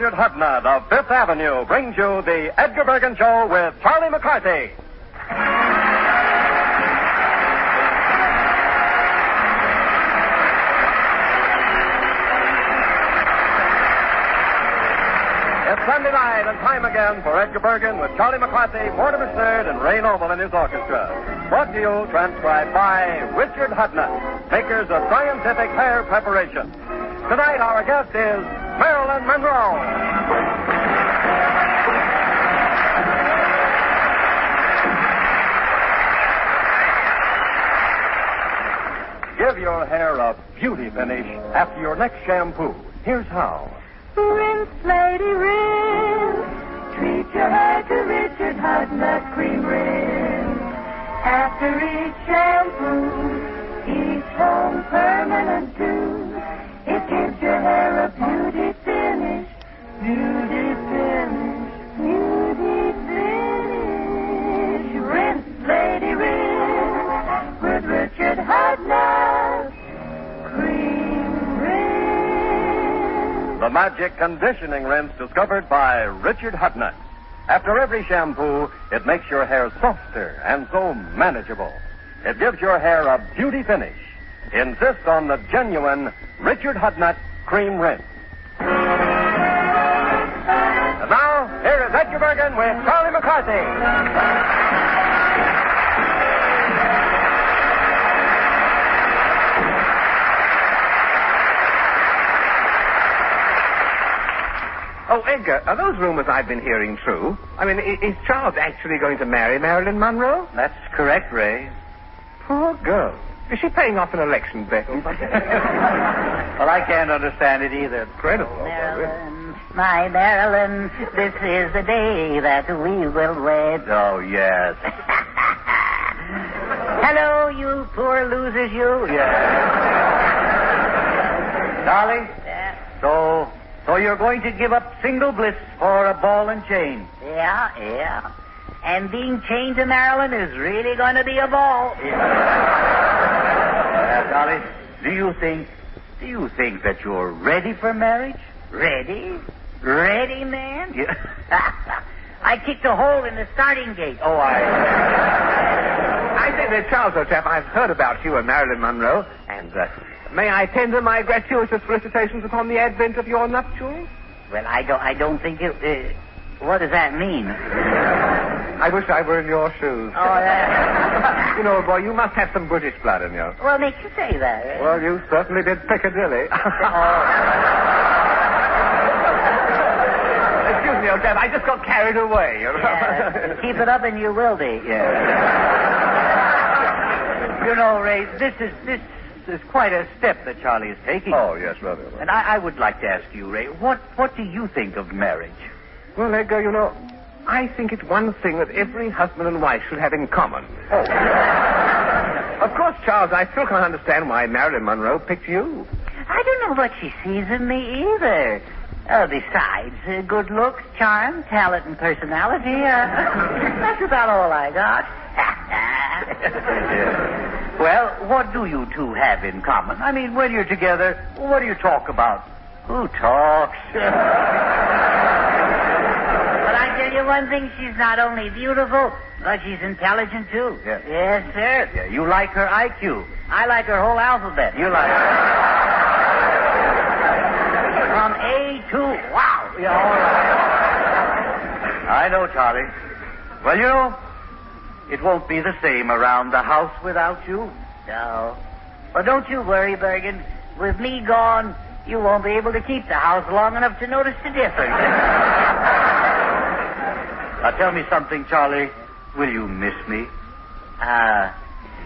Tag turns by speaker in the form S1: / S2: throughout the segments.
S1: Richard Hudnut of Fifth Avenue brings you the Edgar Bergen Show with Charlie McCarthy. It's Sunday night and time again for Edgar Bergen with Charlie McCarthy, Mortimer Snerd, and Ray Noble in his orchestra. Brought to you, transcribed by Richard Hudnut, makers of scientific hair preparation. Tonight, our guest is Marilyn Monroe. Give your hair a beauty finish after your next shampoo. Here's how.
S2: Rinse, lady, rinse. Treat your hair to Richard Hudnut Cream Rinse. After each shampoo, each home permanent too. It gives your hair a beauty finish. Beauty finish. Beauty finish. Rinse, lady, rinse. With Richard Hudnut Cream Rinse.
S1: The magic conditioning rinse discovered by Richard Hudnut. After every shampoo, it makes your hair softer and so manageable. It gives your hair a beauty finish. Insist on the genuine Richard Hudnut Cream Rinse. And now, here is Edgar Bergen with Charlie McCarthy.
S3: Oh, Edgar, are those rumors I've been hearing true? I mean, is Charles actually going to marry Marilyn Monroe?
S4: That's correct, Ray.
S3: Poor girl. Is she paying off an election bet or something?
S4: Well, I can't understand it either.
S3: Incredible.
S2: Marilyn, my Marilyn, this is the day that we will wed.
S4: Oh, yes.
S2: Hello, you poor losers, you.
S4: Charlie?
S2: Yeah.
S4: So you're going to give up single bliss for a ball and chain?
S2: Yeah. And being chained to Marilyn is really going to be a ball.
S4: Charlie, do you think that you're ready for marriage?
S2: Ready? Ready, man?
S4: Yeah.
S2: I kicked a hole in the starting gate.
S4: Oh,
S3: I say that, Charles, old chap, I've heard about you and Marilyn Monroe, and may I tender my gratuitous felicitations upon the advent of your nuptials?
S2: Well, I don't think it... what does that mean?
S3: I wish I were in your shoes.
S2: Oh, that...
S3: You know, boy, you must have some British blood in you.
S2: Well, makes you say that, eh?
S3: Well, you certainly did Piccadilly. Excuse me, old chap, I just got carried away. You know?
S2: Yeah, keep it up and you will be.
S4: yeah. You know, Ray, this is quite a step that Charlie is taking.
S3: Oh, yes, rather.
S4: And I would like to ask you, Ray, what do you think of marriage?
S3: Well, Edgar, you know, I think it's one thing that every husband and wife should have in common. Oh. Of course, Charles, I still can't understand why Marilyn Monroe picked you.
S2: I don't know what she sees in me either. Besides, good looks, charm, talent, and personality. That's about all I got.
S4: Well, what do you two have in common? I mean, when you're together, what do you talk about? Who talks?
S2: But I tell you one thing, she's not only beautiful, but she's intelligent, too.
S4: Yeah.
S2: Yes, sir.
S4: Yeah, you like her IQ.
S2: I like her whole alphabet.
S4: You like her.
S2: From A to wow.
S4: Yeah, all right. I know, Charlie. Well, you know, it won't be the same around the house without you.
S2: No. Well, don't you worry, Bergen. With me gone, you won't be able to keep the house long enough to notice the difference.
S4: Now, tell me something, Charlie. Will you miss me?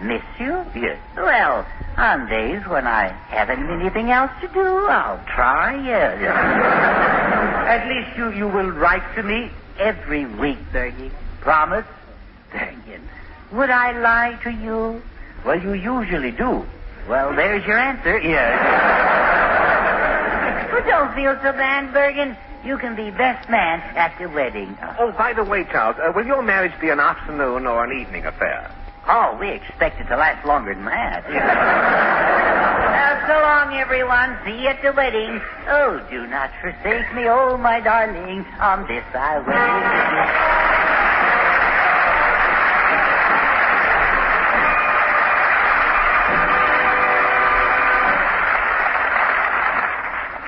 S2: Miss you?
S4: Yes.
S2: Well, on days when I haven't anything else to do, I'll try, yes.
S4: At least you will write to me
S2: Every week, Bergie.
S4: Promise?
S2: Bergen, would I lie to you?
S4: Well, you usually do.
S2: Well, there's your answer.
S4: Yes.
S2: But don't feel so bad, Bergen. You can be best man at the wedding.
S3: Oh, by the way, Charles, will your marriage be an afternoon or an evening affair?
S2: Oh, we expect it to last longer than that. So long, everyone. See you at the wedding. Oh, do not forsake me, oh, my darling. On this I will.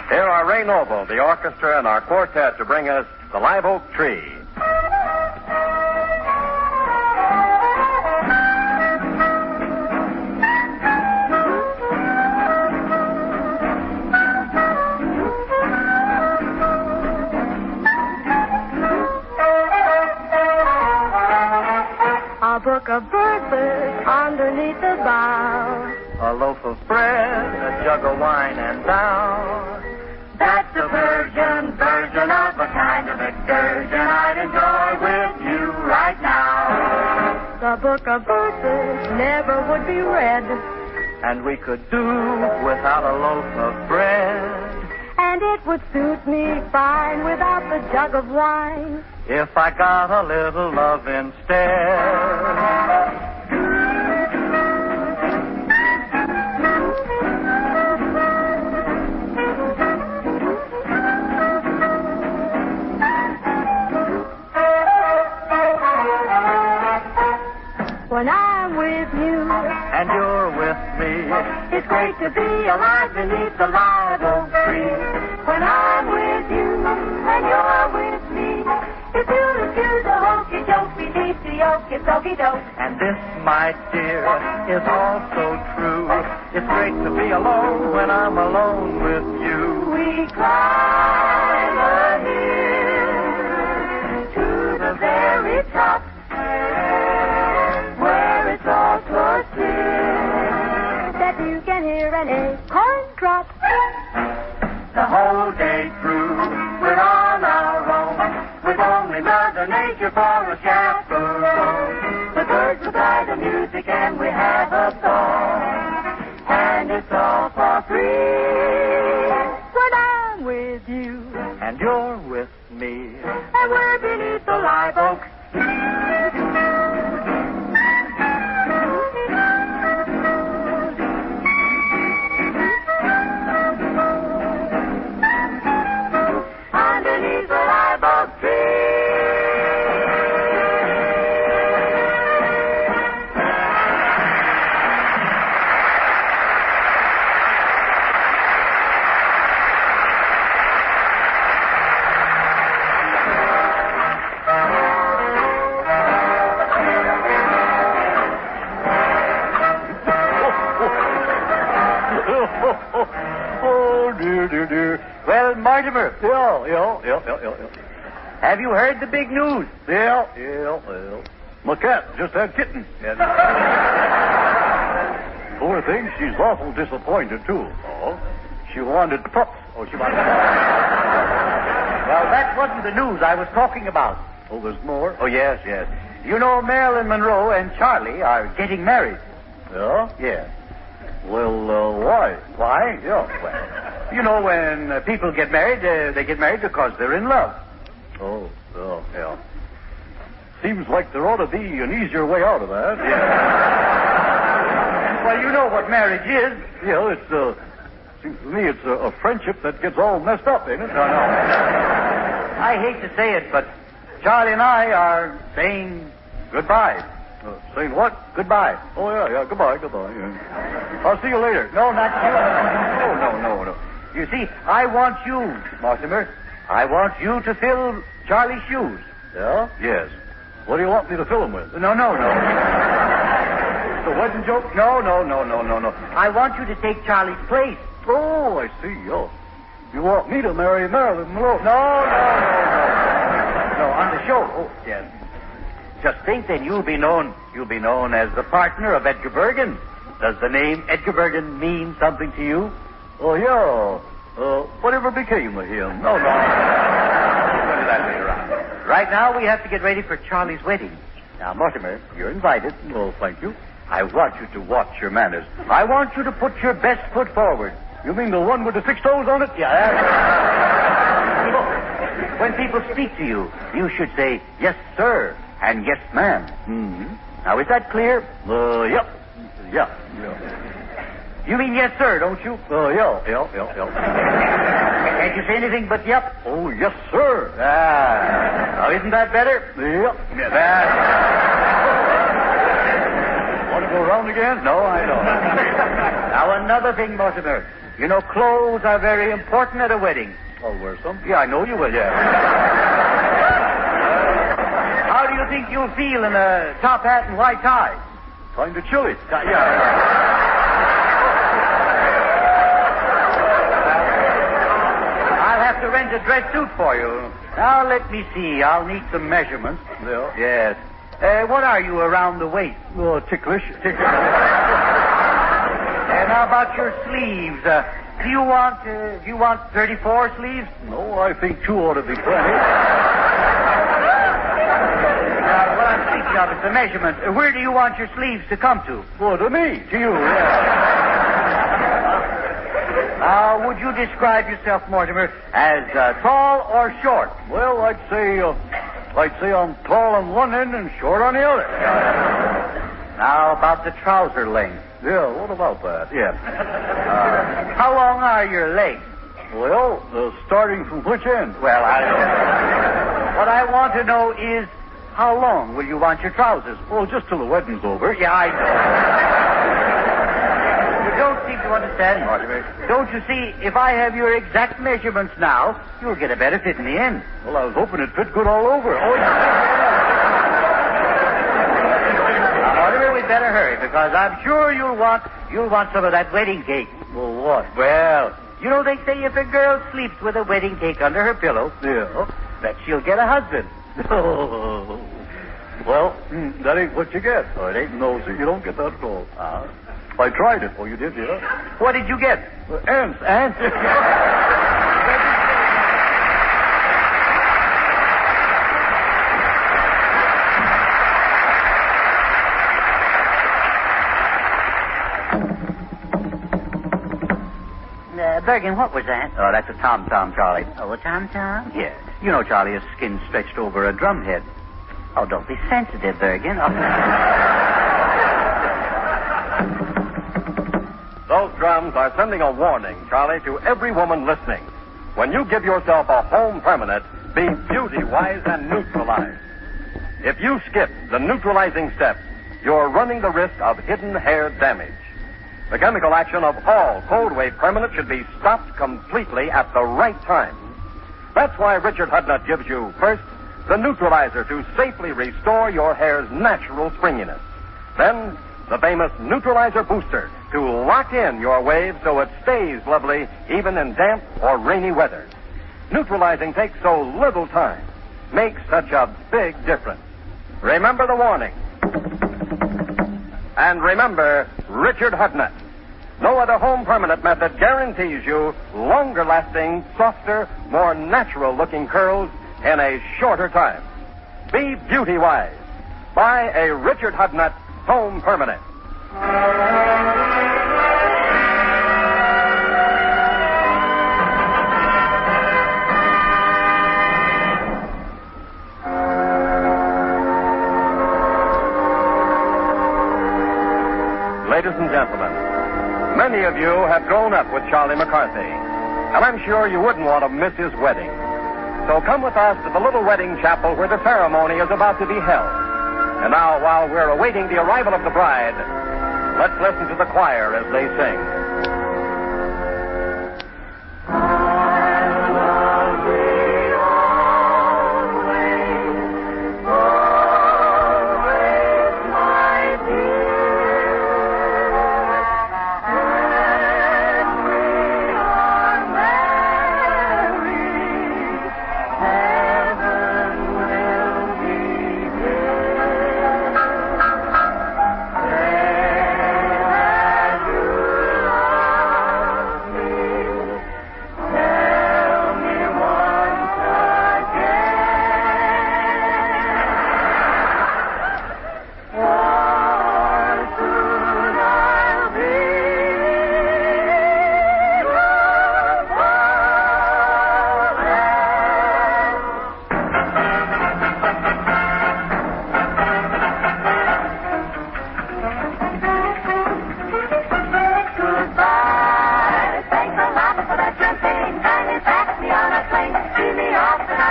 S1: Here are Ray Noble, the orchestra, and our quartet to bring us The Live Oak Tree.
S5: A book of birds underneath the bough.
S4: A loaf of bread, a jug of wine, and down.
S5: That's the version of a kind of excursion I'd enjoy with you right now. The book of verses never would be read,
S4: And we could do without a loaf of bread.
S5: and it would suit me fine without the jug of wine.
S4: If I got a little love instead.
S5: When I'm with you,
S4: And you're with me.
S5: it's great to be alive beneath the live oak tree. When I'm with you, and you're with me, it's you to do the hokey doke beneath the oaky dokie doke.
S4: And this, my dear, is all so true. It's great to be alone when I'm alone with you.
S5: We climb a hill to the very top, where it's all so still that you can hear an acorn drop.
S4: The whole day through, we're on our own, with only Mother Nature for a chaperone.
S5: The birds supply the music and we have a song, and it's all for free. When I'm with you,
S4: And you're with me.
S5: and we're beneath the live oak. Underneath the live oak
S4: Oh, dear. Well, Mortimer. Yeah. Have you heard the big news? Yeah. My cat just had kittens. Poor thing, she's awful disappointed, too. Oh? She wanted pups. She wanted Well, that wasn't the news I was talking about. Oh, there's more? Oh, yes. You know, Marilyn Monroe and Charlie are getting married. Yeah? Yes. Well, why? Why? Yeah, well, you know, when people get married, they get married because they're in love. Oh, yeah. Seems like there ought to be an easier way out of that. Yeah. Well, you know what marriage is. Yeah, seems to me it's a friendship that gets all messed up, ain't it? No. I hate to say it, but Charlie and I are saying goodbye. Saying what? Goodbye. Oh, yeah, goodbye. Yeah. I'll see you later. No, not you. No. You see, I want you, Mortimer. I want you to fill Charlie's shoes. Yeah? Yes. What do you want me to fill them with? No. The wedding joke? No. I want you to take Charlie's place. Oh, I see. Oh. You want me to marry Marilyn Monroe? No, on the show. Oh, yes. Just think, then you'll be known as the partner of Edgar Bergen. Does the name Edgar Bergen mean something to you? Oh, yeah. Whatever became of him? No. We'll do that later on. Right now, we have to get ready for Charlie's wedding. Now, Mortimer, you're invited. Oh, thank you. I want you to watch your manners. I want you to put your best foot forward. You mean the one with the 6 toes on it? Yeah. When people speak to you, you should say, yes, sir, and yes, ma'am. Mm-hmm. Now, is that clear? Yep. Yeah. You mean yes, sir, don't you? Yeah. Can't you say anything but yep? Oh, yes, sir. Now, isn't that better? Yep. Want to go around again? No, I don't. Now, another thing, Mortimer. You know, clothes are very important at a wedding. I'll wear some. Yeah, I know you will, yeah. How do you think you'll feel in a top hat and white tie? Kind of chilly. Yeah. To rent a dress suit for you. Now, let me see. I'll need some measurements. Yeah. Yes. What are you around the waist? Oh, ticklish. Now, about your sleeves. Do you want 34 sleeves? No, I think 2 ought to be plenty. Now, what I'm speaking of is the measurement. Where do you want your sleeves to come to? Well, to me. To you, yeah. Would you describe yourself, Mortimer, as tall or short? Well, I'd say I'm tall on one end and short on the other. Now, about the trouser length. Yeah, what about that? Yeah. How long are your legs? Well, starting from which end? Well, what I want to know is how long will you want your trousers? Well, just till the wedding's over. Yeah, I know. Don't seem to understand, Mortimer. Don't you see, if I have your exact measurements now, you'll get a better fit in the end. Well, I was hoping it'd fit good all over. Oh, yeah. Now, Mortimer, we'd better hurry, because I'm sure you'll want some of that wedding cake. Well, what? Well, you know, they say if a girl sleeps with a wedding cake under her pillow, that she'll get a husband. Oh. Well, that ain't what you get. Oh, it ain't. No, sir, you don't get that at all. I tried it. Oh, you did, yeah? What did you get? Ants.
S2: Bergen, what was that?
S4: Oh, that's a tom-tom, Charlie.
S2: Oh, a tom-tom?
S4: Yeah. You know, Charlie, his skin stretched over a drum head.
S2: Oh, don't be sensitive, Bergen. Oh.
S1: Those drums are sending a warning, Charlie, to every woman listening. When you give yourself a home permanent, be beauty-wise and neutralized. If you skip the neutralizing step, you're running the risk of hidden hair damage. The chemical action of all cold wave permanent should be stopped completely at the right time. That's why Richard Hudnut gives you, first, the neutralizer to safely restore your hair's natural springiness. Then, the famous Neutralizer Booster to lock in your wave so it stays lovely even in damp or rainy weather. Neutralizing takes so little time, makes such a big difference. Remember the warning. And remember Richard Hudnut. No other home permanent method guarantees you longer-lasting, softer, more natural-looking curls in a shorter time. Be beauty-wise. Buy a Richard Hudnut Home Permanent. Ladies and gentlemen, many of you have grown up with Charlie McCarthy, and I'm sure you wouldn't want to miss his wedding. So come with us to the little wedding chapel where the ceremony is about to be held. And now, while we're awaiting the arrival of the bride, let's listen to the choir as they sing.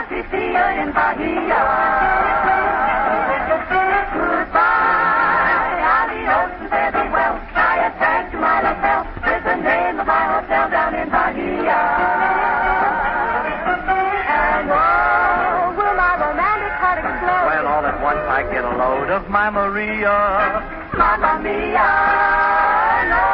S5: as we see you in Bahia. Goodbye, adios, and fare thee well. I attach to my lapel with the name of my hotel down in Bahia. And oh, will my romantic heart explode
S4: When all at once I get a load of my Maria.
S5: Mamma mia, no,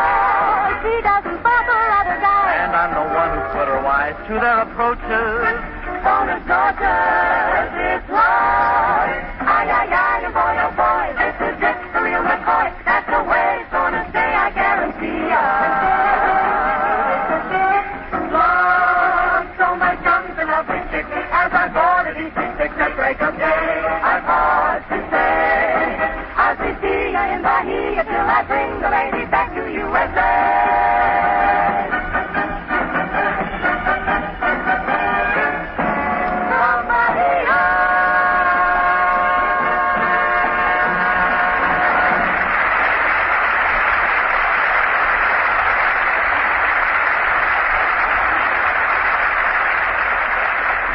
S5: she doesn't bother other guys.
S4: And I'm the one who put her wise to their approaches.
S5: Bonus daughters, it's love. Ay, ay, ay, and boy, oh boy, this is it, the real McCoy. That's the way it's gonna stay, I guarantee ya. Love, so much young and lovely chick. As I board a DC-6 at break of day, I pause to say, as we see ya in Bahia, till I bring the lady back to USA.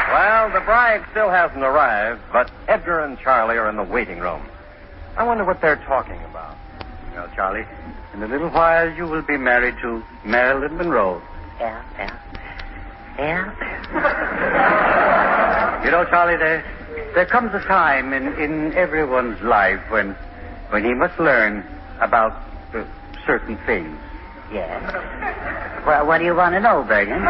S1: Well, the bride still hasn't arrived, but Edgar and Charlie are in the waiting room. I wonder what they're talking about.
S4: Well, Charlie, in a little while you will be married to Marilyn Monroe.
S2: Yeah.
S4: You know, Charlie, there comes a time in everyone's life when he must learn about certain things.
S2: Yes. Well, what do you want to know, Bergen?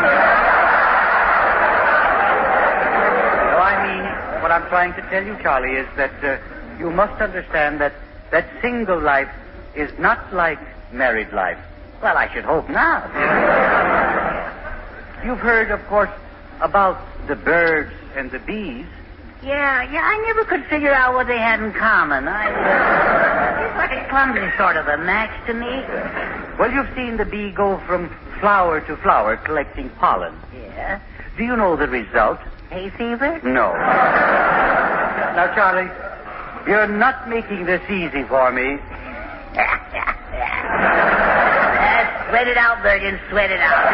S4: What I'm trying to tell you, Charlie, is that you must understand that single life is not like married life.
S2: Well, I should hope not.
S4: You've heard, of course, about the birds and the bees.
S2: Yeah, I never could figure out what they had in common. It's like a clumsy sort of a match to me.
S4: Well, you've seen the bee go from flower to flower collecting pollen.
S2: Yeah.
S4: Do you know the result?
S2: Hay fever?
S4: No. Now, Charlie, you're not making this easy for me.
S2: Sweat it out, Bergen, sweat it out.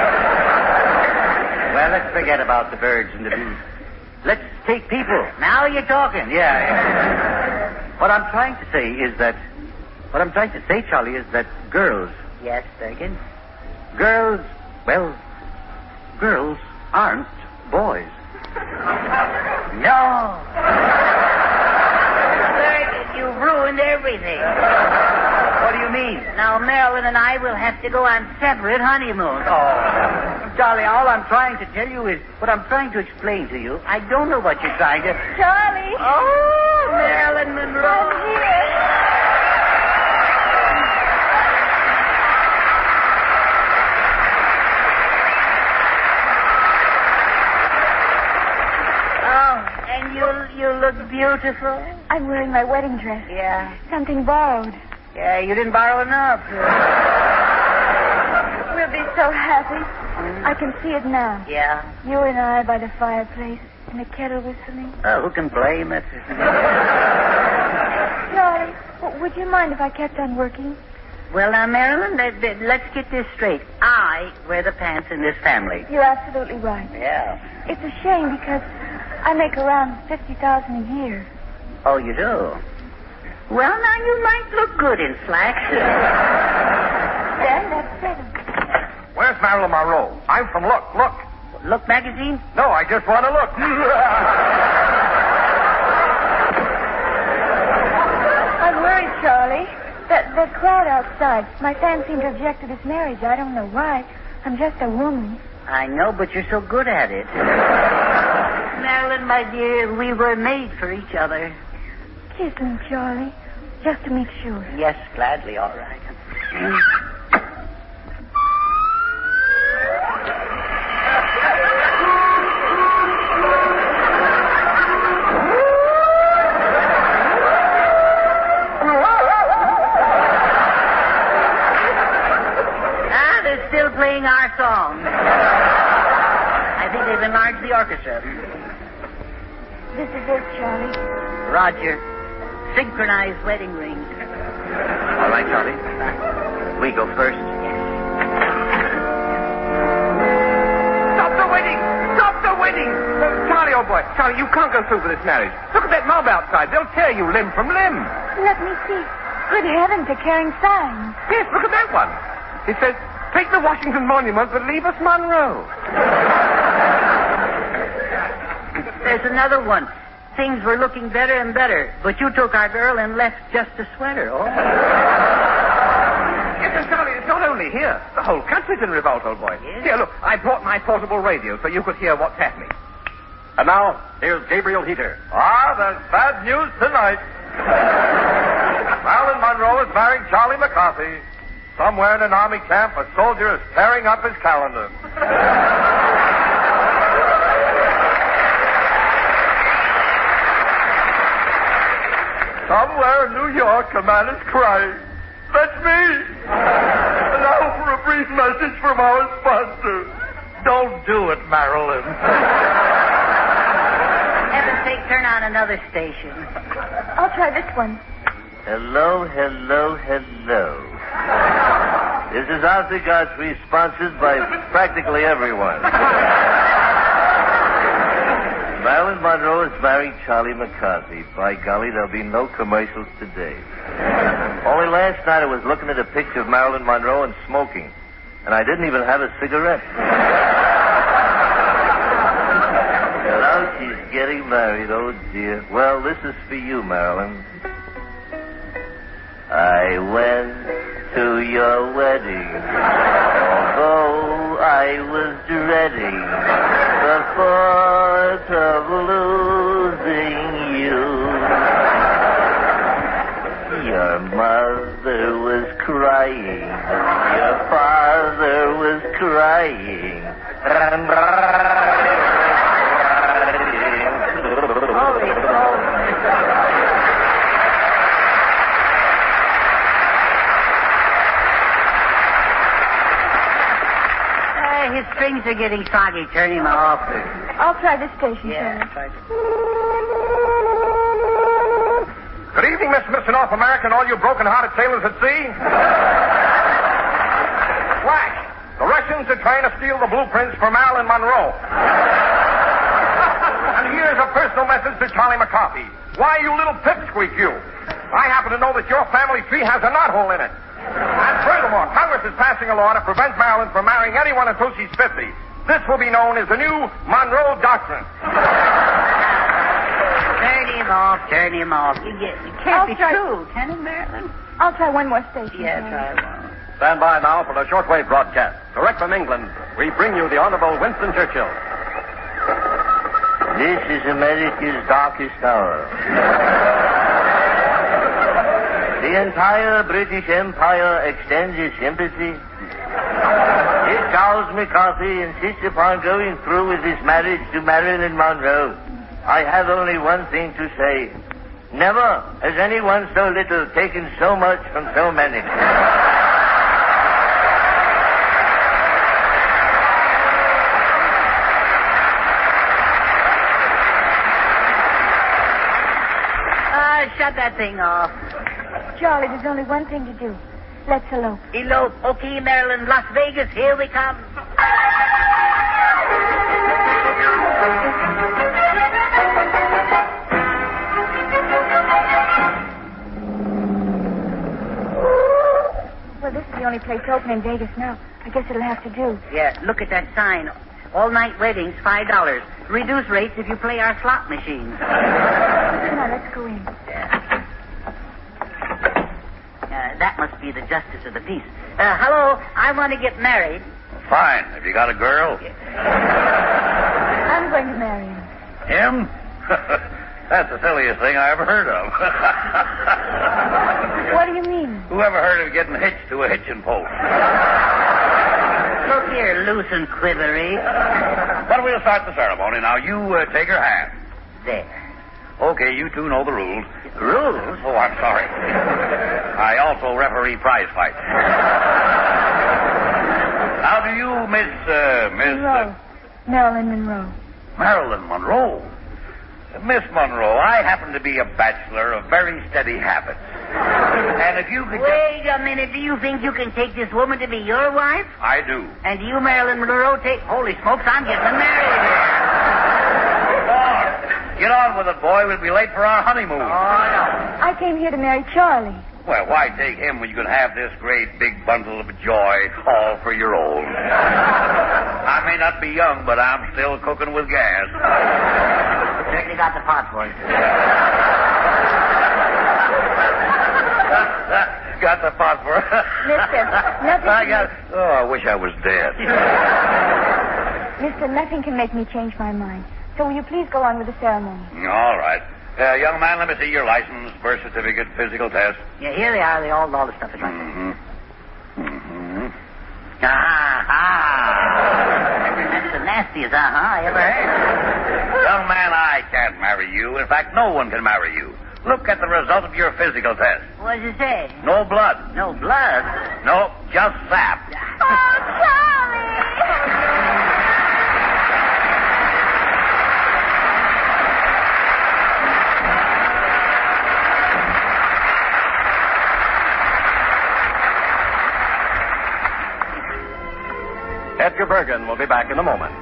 S4: Well, let's forget about the birds and the bees. Let's take people.
S2: Now you're talking.
S4: Yeah. What I'm trying to say, Charlie, is that girls...
S2: Yes, Bergen?
S4: Girls aren't boys.
S2: No. Bergen, you've ruined everything.
S4: What do you mean?
S2: Now, Marilyn and I will have to go on separate honeymoons.
S4: Oh, Charlie, all I'm trying to tell you is what I'm trying to explain to you. I don't know what you're trying to...
S5: Charlie.
S2: Oh, Marilyn Monroe.
S5: I'm here.
S2: You look beautiful.
S5: I'm wearing my wedding dress.
S2: Yeah.
S5: Something borrowed.
S2: Yeah, you didn't borrow enough.
S5: We'll be so happy. I can see it now.
S2: Yeah.
S5: You and I by the fireplace, and the kettle whistling.
S2: Oh, who can blame it?
S5: Charlie, would you mind if I kept on working?
S2: Well, now, Marilyn, let's get this straight. I wear the pants in this family.
S5: You're absolutely right.
S2: Yeah.
S5: It's a shame because I make around $50,000 a year.
S2: Oh, you do? Well, now, you might look good in slacks.
S5: Then that's better.
S3: Where's Marilyn Monroe? I'm from Look.
S2: Look magazine?
S3: No, I just want to look.
S5: I'm worried, Charlie. The crowd outside. My fans seem to object to this marriage. I don't know why. I'm just a woman.
S2: I know, but you're so good at it. Marilyn, my dear, we were made for each other.
S5: Kiss me, Charlie. Just to make sure.
S2: Yes, gladly, all right. They're still playing our song. I think they've enlarged the orchestra.
S5: This is it, Charlie.
S2: Roger. Synchronized wedding rings.
S4: All right, Charlie. We go first.
S3: Stop the wedding! Charlie, old boy. Charlie, you can't go through with this marriage. Look at that mob outside. They'll tear you limb from limb.
S5: Let me see. Good heavens, they're carrying signs.
S3: Yes, look at that one. It says, take the Washington Monument, but leave us Monroe.
S2: There's another one. Things were looking better and better, but you took our girl and left just a sweater. Oh.
S3: Yes, Charlie, it's not only here. The whole country's in revolt, old boy.
S2: Yes?
S3: Here, look, I brought my portable radio so you could hear what's happening.
S1: And now, here's Gabriel Heater. There's bad news tonight. Marilyn Monroe is marrying Charlie McCarthy. Somewhere in an army camp, a soldier is tearing up his calendar. Somewhere in New York, a man is crying. That's me. And now for a brief message from our sponsor.
S4: Don't do it, Marilyn.
S2: Heaven's sake, turn on another station.
S5: I'll try this one.
S6: Hello, hello, hello. This is Arthur Godfrey, sponsored by practically everyone. Marilyn Monroe is marrying Charlie McCarthy. By golly, there'll be no commercials today. Only last night I was looking at a picture of Marilyn Monroe and smoking, and I didn't even have a cigarette. Now she's getting married, oh dear. Well, this is for you, Marilyn. I went to your wedding, although I was dreading the thought of losing you. Your mother was crying, your father was crying, and I was crying.
S2: His strings are getting soggy. Turn him off.
S5: I'll try this station,
S2: Yeah,
S5: Charlie.
S2: try this.
S1: Good evening, Mr. North America and all you broken-hearted sailors at sea. Flash! The Russians are trying to steal the blueprints for Marilyn Monroe. And here's a personal message to Charlie McCarthy. Why, you little pipsqueak, you. I happen to know that your family tree has a knothole in it. And furthermore, Congress is passing a law to prevent Marilyn from marrying anyone until she's 50. This will be known as the new Monroe Doctrine.
S2: Turn him off. Turn him off. It can't be
S5: try.
S2: true, can it, Marilyn?
S5: I'll try one more station.
S2: Yeah,
S5: Charlie.
S2: try one.
S1: Stand by now for the shortwave broadcast. Direct from England, we bring you the Honorable Winston Churchill.
S6: This is America's darkest hour. The entire British Empire extends its sympathy. If Charles McCarthy insists upon going through with his marriage to Marilyn Monroe, I have only one thing to say. Never has anyone so little taken so much from so many.
S2: Shut that thing off.
S5: Charlie, there's only one thing to do. Let's elope.
S2: Elope. Okay, Marilyn. Las Vegas, here we come.
S5: Well, this is the only place open in Vegas now. I guess it'll have to do.
S2: Yeah, look at that sign. All-night weddings, $5. Reduced rates if you play our slot machines.
S5: Come on, let's go in.
S2: That must be the justice of the peace. Hello, I want to get married.
S4: Fine. Have you got a girl?
S5: I'm going to marry him.
S4: Him? That's the silliest thing I ever heard of.
S5: What do you mean?
S4: Who ever heard of getting hitched to a hitching post?
S2: Look here, loose and quivery.
S4: But we'll start the ceremony. Now, you take her hand.
S2: There.
S4: Okay, you two know the rules.
S2: Rules?
S4: Oh, I'm sorry. I also referee prize fights. Now, do you, Miss...
S5: Monroe. Marilyn Monroe.
S4: Marilyn Monroe? Miss Monroe, I happen to be a bachelor of very steady habits. And if you could
S2: Wait a minute. Do you think you can take this woman to be your wife?
S4: I do.
S2: And you, Marilyn Monroe, take... Holy smokes, I'm getting married.
S4: All on with it, boy. We'll be late for our honeymoon.
S2: Oh, no.
S5: I came here to marry Charlie.
S4: Well, why take him when you can have this great big bundle of joy all for your own? I may not be young, but I'm still cooking with gas.
S2: Certainly got the phosphorus.
S4: Got the phosphorus.
S5: Mister, nothing...
S4: I got... Oh, I wish I was dead.
S5: Mister, nothing can make me change my mind. So will you please go on with the ceremony?
S4: All right. Young man, let me see your license, birth certificate, physical test.
S2: Yeah, here they are. All the stuff is right there.
S4: Mm-hmm.
S2: That's the nastiest I ever heard.
S4: Young man, I can't marry you. In fact, no one can marry you. Look at the result of your physical test.
S2: What does it say?
S4: No blood.
S2: No blood?
S4: No, just sap.
S5: Oh, Charlie!
S1: Edgar Bergen will be back in a moment.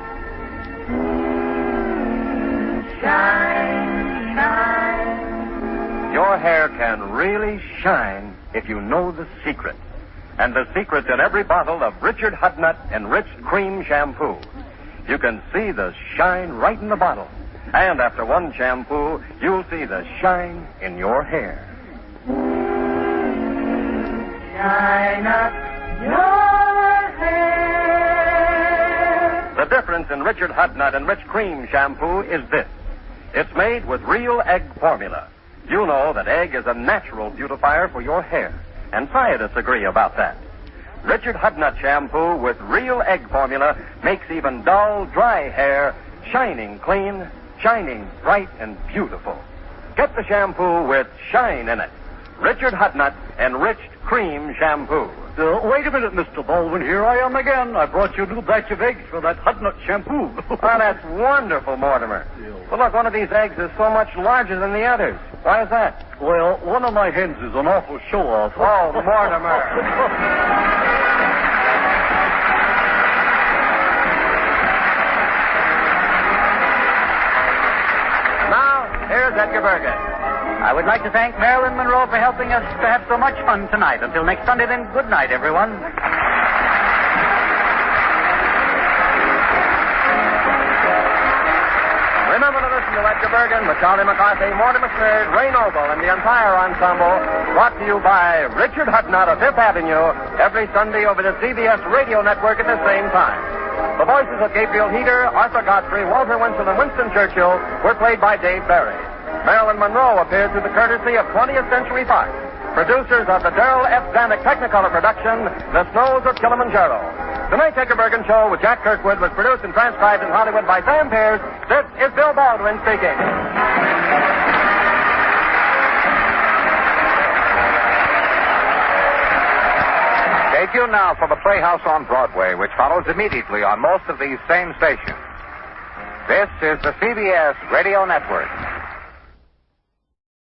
S5: Shine, shine.
S1: Your hair can really shine if you know the secret. And the secret's in every bottle of Richard Hudnut Enriched Cream Shampoo. You can see the shine right in the bottle. And after one shampoo, you'll see the shine in your hair.
S5: Shine up your hair.
S1: The difference in Richard Hudnut Enriched Cream Shampoo is this. It's made with real egg formula. You know that egg is a natural beautifier for your hair, and scientists agree about that. Richard Hudnut Shampoo with real egg formula makes even dull, dry hair shining clean, shining bright and beautiful. Get the shampoo with shine in it. Richard Hudnut Enriched Cream Shampoo.
S4: Wait a minute, Mr. Baldwin. Here I am again. I brought you a new batch of eggs for that Hudnut shampoo.
S1: Oh, that's wonderful, Mortimer. Well, look, one of these eggs is so much larger than the others. Why is that?
S4: Well, one of my hens is an awful show-off.
S1: Oh, Mortimer. Now, here's Edgar Bergen.
S2: I would like to thank Marilyn Monroe for helping us to have so much fun tonight. Until next Sunday, then, good night, everyone.
S1: Remember to listen to Edgar Bergen with Charlie McCarthy, Mortimer Snerd, Ray Noble, and the entire ensemble, brought to you by Richard Hudnut of Fifth Avenue, every Sunday over the CBS radio network at the same time. The voices of Gabriel Heater, Arthur Godfrey, Walter Winston, and Winston Churchill were played by Dave Barry. Marilyn Monroe appeared through the courtesy of 20th Century Fox. Producers of the Darrell F. Zanuck Technicolor production, The Snows of Kilimanjaro. Tonight's Edgar Bergen Show with Jack Kirkwood was produced and transcribed in Hollywood by Sam Pearce. This is Bill Baldwin speaking.
S3: Stay tuned now for the Playhouse on Broadway, which follows immediately on most of these same stations. This is the CBS Radio Network.